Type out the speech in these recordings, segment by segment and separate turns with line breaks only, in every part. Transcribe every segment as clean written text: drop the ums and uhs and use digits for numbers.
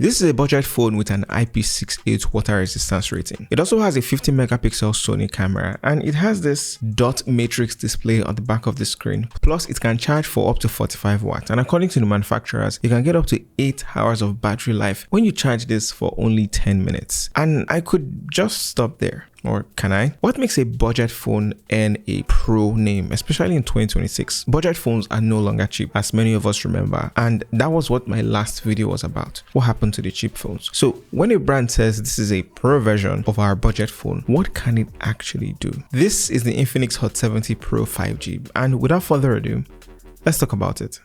This is a budget phone with an IP68 water resistance rating. It also has a 50 megapixel Sony camera, and it has this dot matrix display on the back of the screen. Plus, it can charge for up to 45 watts, and according to the manufacturers, you can get up to 8 hours of battery life when you charge this for only 10 minutes. And I could just stop there. Or can I? What makes a budget phone earn a pro name, especially in 2026? Budget phones are no longer cheap, as many of us remember, and that was what my last video was about. What happened to the cheap phones? So when a brand says this is a pro version of our budget phone, what can it actually do? This is the Infinix HOT 70 Pro 5G, and without further ado, let's talk about it.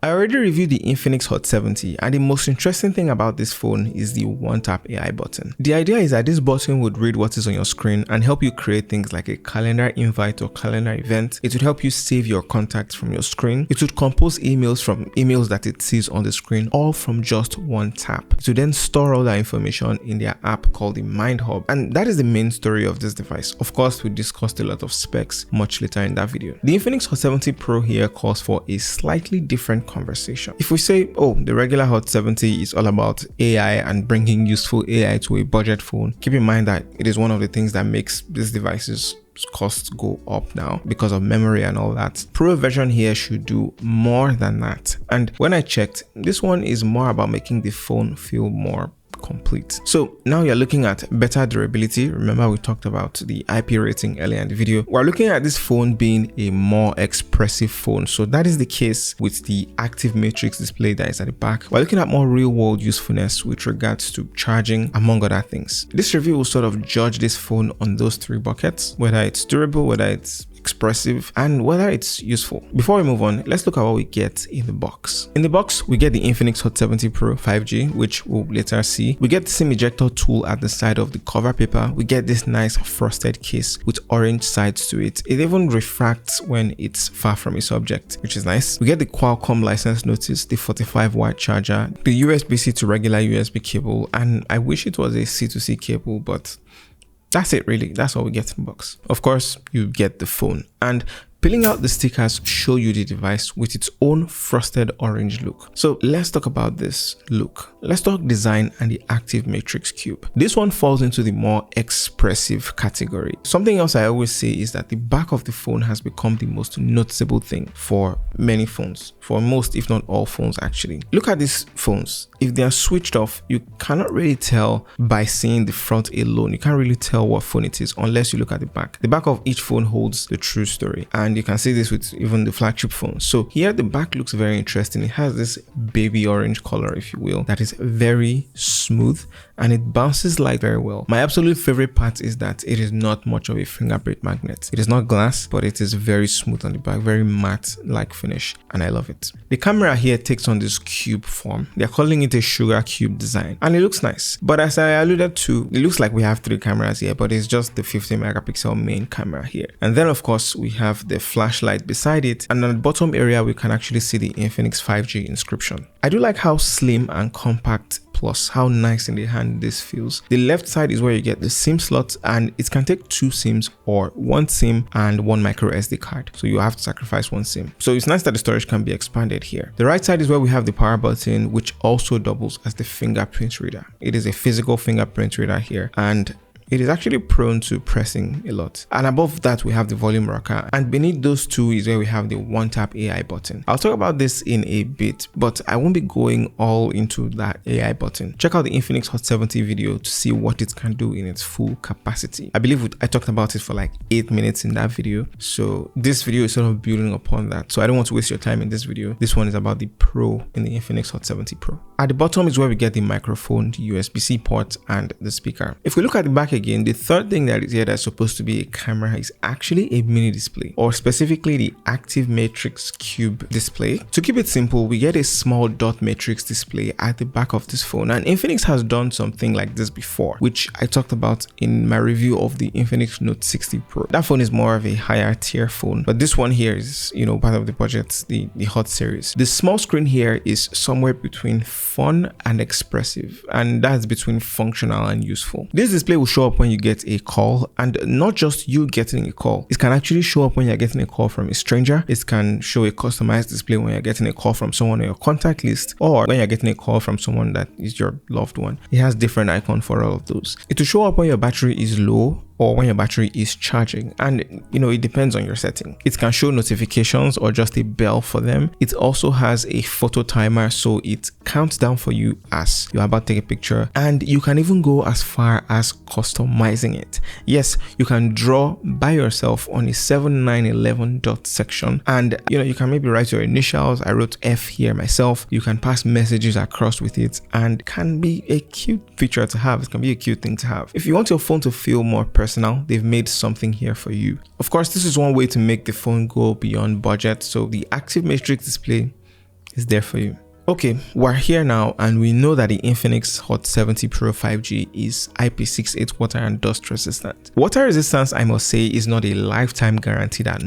I already reviewed the Infinix HOT 70, and the most interesting thing about this phone is the one-tap AI button. The idea is that this button would read what is on your screen and help you create things like a calendar invite or calendar event. It would help you save your contacts from your screen. It would compose emails from emails that it sees on the screen, all from just one tap. It would then store all that information in their app called the Mind Hub, and that is the main story of this device. Of course, we discussed a lot of specs much later in that video. The Infinix HOT 70 Pro here calls for a slightly different conversation. If we say, oh, the regular HOT 70 is all about AI and bringing useful AI to a budget phone, keep in mind that it is one of the things that makes these devices costs go up now because of memory and all that. Pro version here should do more than that. And when I checked, this one is more about making the phone feel more complete. So now you're looking at better durability. Remember, we talked about the IP rating earlier in the video. We're looking at this phone being a more expressive phone. So that is the case with the active matrix display that is at the back. We're looking at more real world usefulness with regards to charging, among other things. This review will sort of judge this phone on those three buckets, whether it's durable, whether it's expressive, and whether it's useful. Before we move on, let's look at what we get in the box. In the box, we get the Infinix HOT 70 Pro 5G, which we'll later see. We get the SIM ejector tool at the side of the cover paper. We get this nice frosted case with orange sides to it. It even refracts when it's far from its object, which is nice. We get the Qualcomm license notice, the 45-watt charger, the USB-C to regular USB cable, and I wish it was a C2C cable, but that's it really. That's all we get in the box. Of course, you get the phone, and peeling out the stickers show you the device with its own frosted orange look. So let's talk about this look. Let's talk design and the active matrix cube. This one falls into the more expressive category. Something else I always say is that the back of the phone has become the most noticeable thing for many phones, for most if not all phones actually. Look at these phones. If they are switched off, you cannot really tell by seeing the front alone. You can't really tell what phone it is unless you look at the back. The back of each phone holds the true story, and you can see this with even the flagship phones. So here the back looks very interesting. It has this baby orange color, if you will, that is very smooth and it bounces light very well. My absolute favorite part is that it is not much of a fingerprint magnet. It is not glass, but it is very smooth on the back, very matte like finish, and I love it. The camera here takes on this cube form. They're calling it a sugar cube design, and it looks nice. But as I alluded to, it looks like we have 3 cameras here, but it's just the 50 megapixel main camera here. And then of course we have the flashlight beside it, and on the bottom area we can actually see the Infinix 5G inscription. I do like how slim and compact, plus how nice in the hand this feels. The left side is where you get the SIM slot, and it can take 2 SIMs or 1 SIM and 1 micro SD card. So you have to sacrifice 1 SIM. So it's nice that the storage can be expanded here. The right side is where we have the power button, which also doubles as the fingerprint reader. It is a physical fingerprint reader here, and it is actually prone to pressing a lot. And above that, we have the volume rocker, and beneath those two is where we have the one-tap AI button. I'll talk about this in a bit, but I won't be going all into that AI button. Check out the Infinix HOT 70 video to see what it can do in its full capacity. I believe I talked about it for like 8 minutes in that video, so this video is sort of building upon that. So I don't want to waste your time in this video. This one is about the Pro in the Infinix HOT 70 Pro. At the bottom is where we get the microphone, the USB-C port, and the speaker. If we look at the back again, the third thing that is here that's supposed to be a camera is actually a mini display, or specifically the active matrix cube display. To keep it simple, we get a small dot matrix display at the back of this phone, and Infinix has done something like this before, which I talked about in my review of the Infinix Note 60 Pro. That phone is more of a higher tier phone, but this one here is, you know, part of the budget, the HOT series. The small screen here is somewhere between fun and expressive, and that's between functional and useful. This display will show up when you get a call, and not just you getting a call. It can actually show up when you're getting a call from a stranger. It can show a customized display when you're getting a call from someone on your contact list, or when you're getting a call from someone that is your loved one. It has different icons for all of those. It will show up when your battery is low or when your battery is charging, and it depends on your setting. It can show notifications or just a bell for them. It also has a photo timer, so it counts down for you as you're about to take a picture, and you can even go as far as customizing it. Yes, you can draw by yourself on a 7911 dot section, and you can maybe write your initials. I wrote F here myself. You can pass messages across with it, and can be a cute feature to have. It can be a cute thing to have. If you want your phone to feel more personal, they've made something here for you. Of course, this is one way to make the phone go beyond budget, so the active matrix display is there for you. Okay, we're here now, and we know that the Infinix HOT 70 Pro 5G is IP68 water and dust resistant. Water resistance, I must say, is not a lifetime guarantee that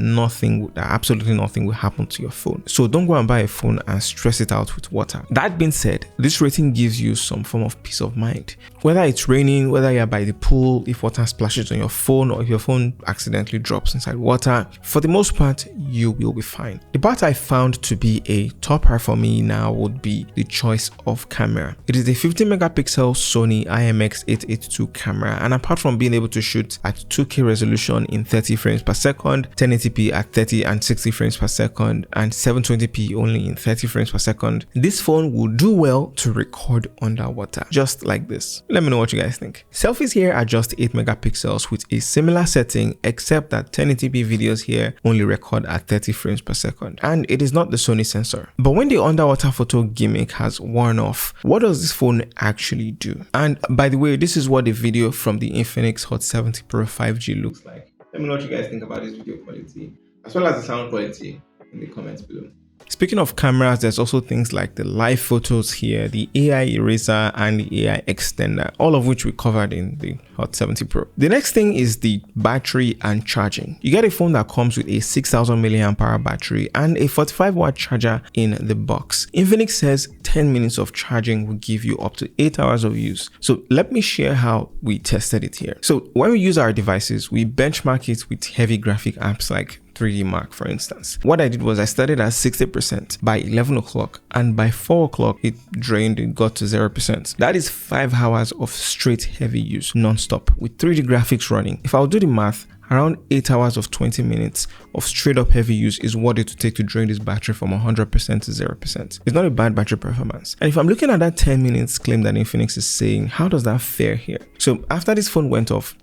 absolutely nothing will happen to your phone. So don't go and buy a phone and stress it out with water. That being said, this rating gives you some form of peace of mind. Whether it's raining, whether you're by the pool, if water splashes on your phone, or if your phone accidentally drops inside water, for the most part, you will be fine. The part I found to be a topper for me now would be the choice of camera. It is a 50 megapixel Sony IMX882 camera, and apart from being able to shoot at 2K resolution in 30 frames per second, 1080p at 30 and 60 frames per second, and 720p only in 30 frames per second, this phone will do well to record underwater, just like this. Let me know what you guys think. Selfies here are just 8 megapixels with a similar setting, except that 1080p videos here only record at 30 frames per second, and it is not the Sony sensor. But when the underwater photo gimmick has worn off, what does this phone actually do? And by the way, this is what the video from the Infinix HOT 70 Pro 5G looks like. Let me know what you guys think about this video quality, as well as the sound quality, in the comments below. Speaking of cameras, there's also things like the live photos here, the AI eraser, and the AI extender, all of which we covered in the HOT 70 Pro. The next thing is the battery and charging. You get a phone that comes with a 6000 mAh battery and a 45-watt charger in the box. Infinix says 10 minutes of charging will give you up to 8 hours of use. So let me share how we tested it here. So when we use our devices, we benchmark it with heavy graphic apps like 3D Mark, for instance. What I did was I started at 60% by 11 o'clock, and by 4 o'clock it drained, it got to 0%. That is 5 hours of straight heavy use non-stop with 3D graphics running. If I'll do the math, around 8 hours of 20 minutes of straight up heavy use is what it would take to drain this battery from 100% to 0%. It's not a bad battery performance. And if I'm looking at that 10 minutes claim that Infinix is saying, how does that fare here? So after this phone went off,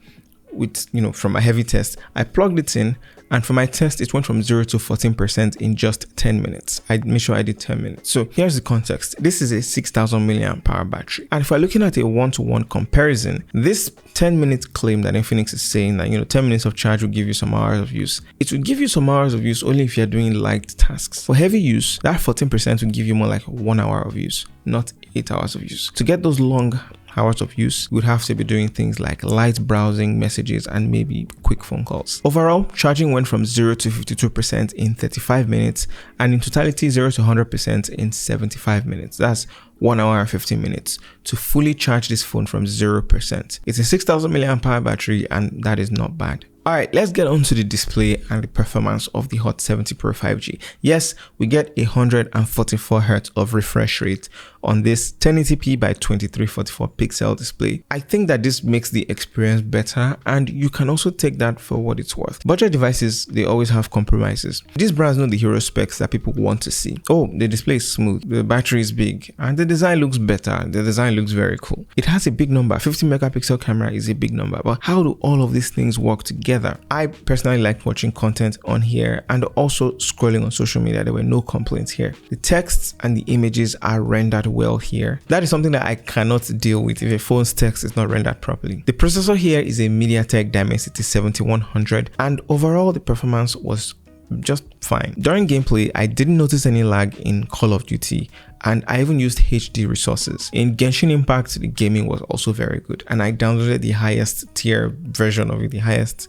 from a heavy test, I plugged it in, and for my test it went from 0 to 14% in just 10 minutes. I made sure I did 10 minutes. So here's the context. This is a 6000 mAh battery, and if we're looking at a one-to-one comparison, this 10-minute claim that Infinix is saying that 10 minutes of charge will give you some hours of use, it will give you some hours of use only if you're doing light tasks. For heavy use, that 14% will give you more like 1 hour of use, not 8 hours of use. To get those long hours of use, you would have to be doing things like light browsing, messages, and maybe quick phone calls. Overall, charging went from 0 to 52% in 35 minutes, and in totality 0 to 100% in 75 minutes. That's 1 hour and 15 minutes to fully charge this phone from 0%. It's a 6000 mAh battery, and that is not bad. Alright, let's get on to the display and the performance of the HOT 70 Pro 5G. Yes, we get 144 Hz of refresh rate on this 1080p by 2344 pixel display. I think that this makes the experience better, and you can also take that for what it's worth. Budget devices, they always have compromises. These brands know the hero specs that people want to see. Oh, the display is smooth, the battery is big, and the design looks better. The design looks very cool. It has a big number. 50 megapixel camera is a big number, but how do all of these things work together? I personally like watching content on here and also scrolling on social media. There were no complaints here. The texts and the images are rendered well here. That is something that I cannot deal with if a phone's text is not rendered properly. The processor here is a MediaTek Dimensity 7100, and overall the performance was just fine. During gameplay, I didn't notice any lag in Call of Duty, and I even used HD resources. In Genshin Impact, the gaming was also very good, and I downloaded the highest tier version of it, the highest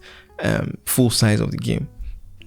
full size of the game.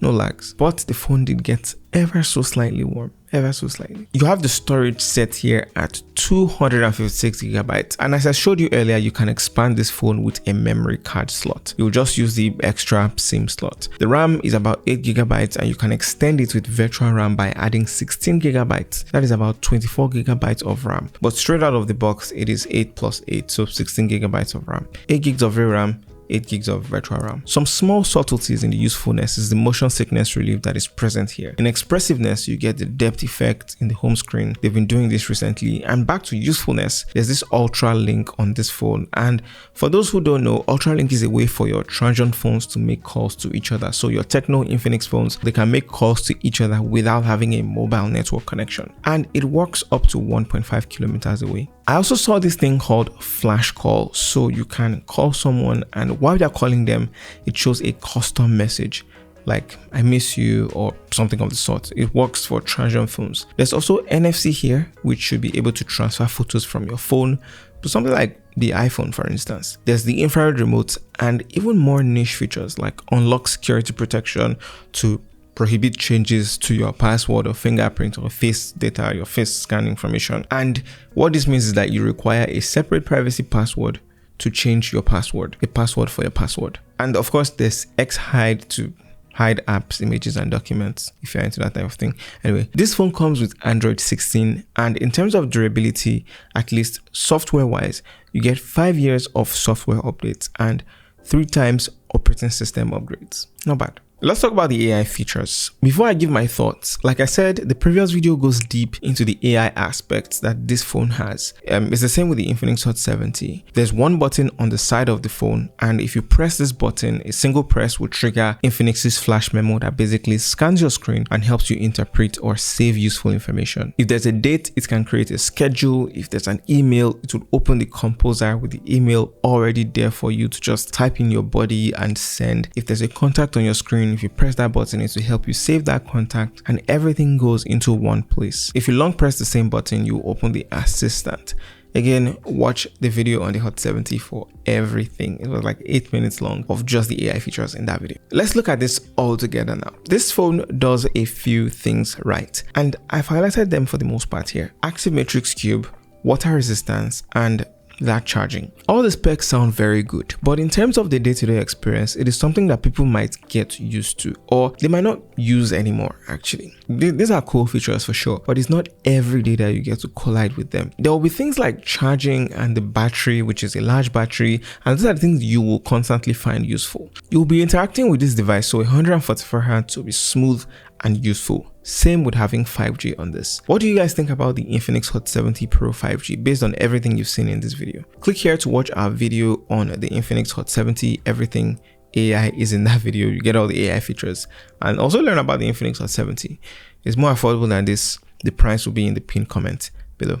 no lags, but the phone did get ever so slightly warm, ever so slightly. You have the storage set here at 256 gigabytes, and as I showed you earlier, you can expand this phone with a memory card slot. You'll just use the extra SIM slot. The RAM is about 8 gigabytes, and you can extend it with virtual RAM by adding 16 gigabytes. That is about 24 gigabytes of RAM, but straight out of the box it is 8 plus 8, so 16 gigabytes of RAM, 8 gigs of RAM, 8 gigs of virtual RAM. Some small subtleties in the usefulness is the motion sickness relief that is present here. In expressiveness, you get the depth effect in the home screen. They've been doing this recently. And back to usefulness, there's this Ultra Link on this phone. And for those who don't know, Ultra Link is a way for your Transsion phones to make calls to each other. So your Tecno, Infinix phones, they can make calls to each other without having a mobile network connection. And it works up to 1.5 kilometers away. I also saw this thing called flash call. So you can call someone, and while you're calling them, it shows a custom message like "I miss you" or something of the sort. It works for Transsion phones. There's also NFC here, which should be able to transfer photos from your phone to something like the iPhone, for instance. There's the infrared remote and even more niche features like unlock security protection to prohibit changes to your password or fingerprint or face data, your face scan information. And what this means is that you require a separate privacy password to change your password, a password for your password. And of course, there's X-Hide to hide apps, images, and documents if you're into that type of thing. Anyway, this phone comes with Android 16, and in terms of durability, at least software-wise, you get 5 years of software updates and 3 times operating system upgrades. Not bad. Let's talk about the AI features. Before I give my thoughts, like I said, the previous video goes deep into the AI aspects that this phone has. It's the same with the Infinix HOT 70. There's one button on the side of the phone, and if you press this button, a single press will trigger Infinix's flash memo that basically scans your screen and helps you interpret or save useful information. If there's a date, it can create a schedule. If there's an email, it will open the composer with the email already there for you to just type in your body and send. If there's a contact on your screen, if you press that button, it will help you save that contact, and everything goes into one place. If you long press the same button, you open the assistant. Again, watch the video on the HOT 70 for everything. It was like 8 minutes long of just the AI features in that video. Let's look at this all together now. This phone does a few things right, and I've highlighted them for the most part here. Active matrix cube, water resistance, and that charging. All the specs sound very good, but in terms of the day-to-day experience, it is something that people might get used to, or they might not use anymore. Actually, these are cool features for sure, but it's not every day that you get to collide with them. There will be things like charging and the battery, which is a large battery, and these are the things you will constantly find useful. You'll be interacting with this device, so 144 Hz will be smooth and useful. Same with having 5G on this. What do you guys think about the Infinix HOT 70 Pro 5G based on everything you've seen in this video? Click here to watch our video on the Infinix HOT 70. Everything AI is in that video. You get all the AI features and also learn about the Infinix HOT 70. It's more affordable than this. The price will be in the pinned comment below.